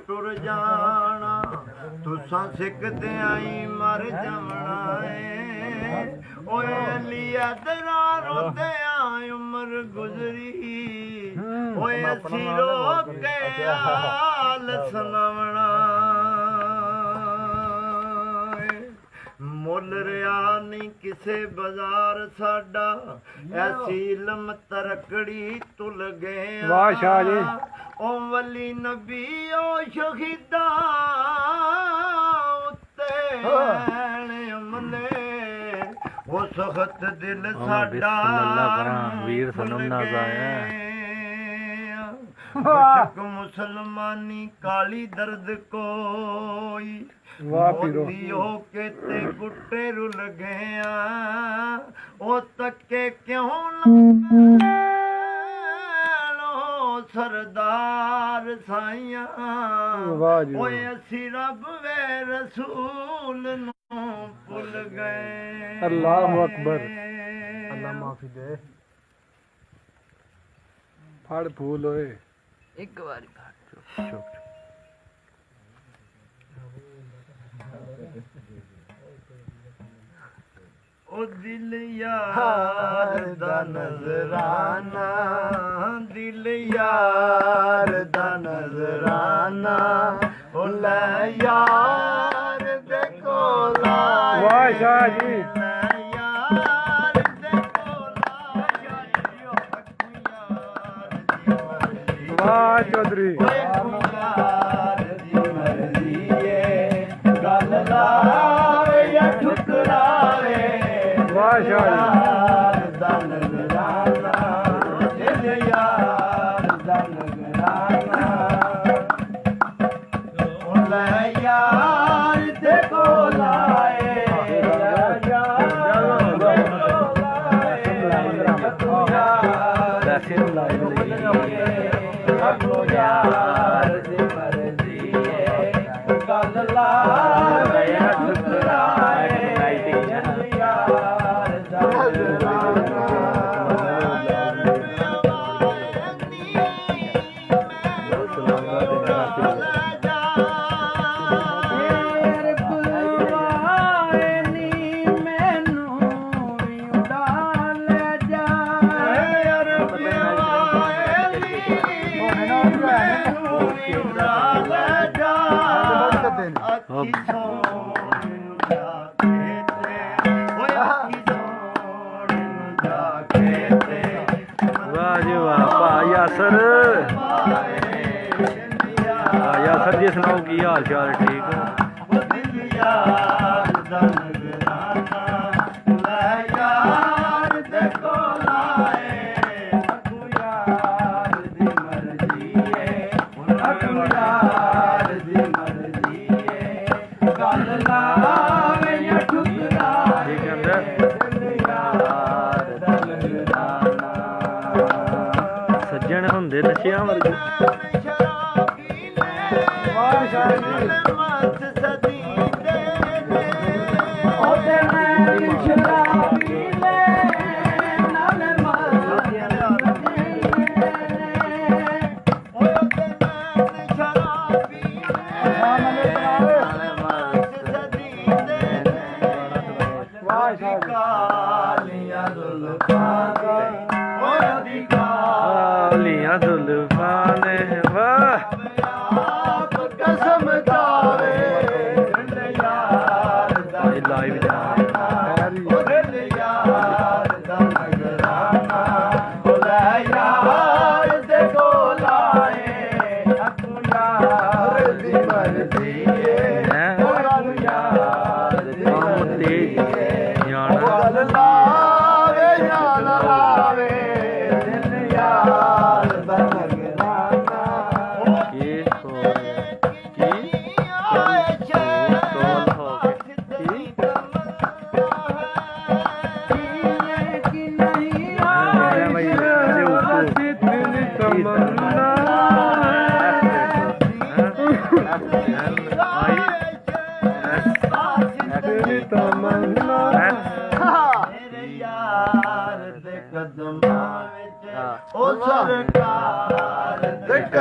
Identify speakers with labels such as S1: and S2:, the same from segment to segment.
S1: ਟੁਰ ਜਾਣਾ ਤੁਸਾਂ ਸਿੱਖ ਤੇ ਆਈ ਮਰ ਜਾਵਣਾ ਏ ਓਏ ਅਲੀਆ ਦਰਾਂ ਰੋਤੇ ਆ ਉਮਰ ਗੁਜ਼ਰੀ ਓਏ ਅਸੀਂ ਰੋ ਕੇ ਹਾਲ ਸੁਣਾਵਣਾ ਮੁੱਲ ਰਿਆ ਨਹੀਂ ਕਿਸੇ ਬਾਜ਼ਾਰ ਸਾਡਾ ਐਸੀ ਇਲਮ ਤਰਕੜੀ ਤੁਲ ਗਿਆ
S2: ਵਾਹ ਸ਼ਾਹ ਜੀ
S1: ਓ ਵਲੀ ਨਬੀ ਓ ਸ਼ਹੀਦਾਂ ਉੱਤੇ ਅਮਲੇ ਉਹ ਸਖਤ ਦਿਲ ਸਾਡਾ
S2: ਵੀਰ ਸਨਮ ਨਾਜ਼ਾਇਆ
S1: ਸ਼ੱਕ ਮੁਸਲਮਾਨੀ ਕਾਲੀ ਦਰਦ ਕੋਈ
S2: ਵਾਹ ਪੀਰੋ
S1: ਹੋ ਕੇ ਤੇ ਗੁੱਟੇ ਰੁਲ ਗਿਆ ਉਹ ਤੱਕੇ ਕਿਉਂ ਲੋ ਸਰਦਾਰ ਸਾਈਆਂ ਓਏ ਅਸੀਂ ਰੱਬ ਵੇ ਰਸੂਲ ਨੂੰ ਭੁੱਲ ਗਏ
S2: ਅੱਲਾਹੁ ਅਕਬਰ ਅੱਲਾ ਮਾਫੀ ਦੇ ਫੜ ਫੂਲ ਓਏ
S3: ਇੱਕ ਵਾਰੀ ਫੜ
S2: ਚੁੱਪ
S1: ਉਹ ਦਿਲ ਯਾਰ ਦਾ ਨਜ਼ਰਾਨਾ ਦਿਲ ਯਾਰ ਦਾ ਨਜ਼ਰਾਨਾ ਉਹ ਲੈ ਯਾਰ ਦੇ ਕੋਲ
S2: ਵਾਹ ਸ਼ਾਹ ਜੀ
S1: ਯਾਰ ਦੇ ਕੋਲ
S2: ਵਾਹ ਚੌਧਰੀ
S1: ਯਾਰ ਦੀ ਮਰਜ਼ੀ ਏ ਗੱਲ ਲਾਵੇ ਜਾਂ ਠੁਕਰਾਵੇ
S2: ਵਾਹ ਸ਼ਾਹ
S1: ਯਾਰ ਦਾ ਨਜ਼ਰਾਨਾ ਦਿਲ ਯਾਰ ਦਾ ਨਜ਼ਰਾਨਾ ਉਹ ਲੈ ਯਾਰ ਦੇ ਕੋਲ ਆਏ ਯਾਰ ਦੇ ਕੋਲ ਆਏ ਅੱਗੋਂ ਯਾਰ ਦੀ ਮਰਜ਼ੀ ਏ ਗੱਲ ਲਾਵੇ ਜਾਂ ਠੁਕਰਾਏ ਯਾਰ ਦਾ ਨਜ਼ਰਾਨਾ
S2: ਵਾਹ ਜੀ ਵਾਹ ਭਾ ਯਾਸਰ ਯਾਸਰ ਜੀ ਸੁਣਾਓ ਕੀ ਹਾਲ ਚਾਲ ਠੀਕ ਸੱਜਣ ਹੁੰਦੇ ਨਸ਼ਿਆਂ ਵਰਗੇ ਲੀਆਂ ਜ਼ੁਲਫਾਂ ਨੇ ਵਾਹ
S1: ਕਸਮ ਖਾਵੇ ਯਾਰ ਦਾ
S2: ਲਾਈਵ
S1: ਯਾਰ ਦਾ ਨਜ਼ਰਾਨਾ ਉਹ ਲੈ ਯਾਰ ਦੇ ਕੋਲ ਆਏ ਅੱਗੋਂ ਯਾਰ ਦੀ ਮਰਜ਼ੀ ਏ ਯਾਰ ਦੀ ਮਰਜ਼ੀ ਏ ਗੱਲ ਲਾਵੇ ਜਾਂ ਨਾ ਲਾਵੇ ਦਿਲ ਯਾਰ ਦਾ ਨਜ਼ਰਾਨਾ
S2: ਕੀ ਹੋ ਕੀ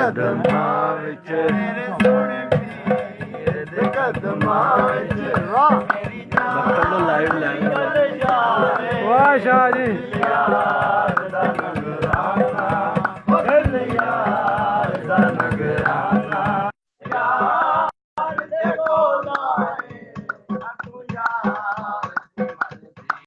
S1: ਕਦਮਾਂ ਵਿੱਚ ਮੇਰੇ ਸੋਹਣੇ ਪੀਰ ਦੇ ਕਦਮਾਂ ਵਿੱਚ ਵਾਹ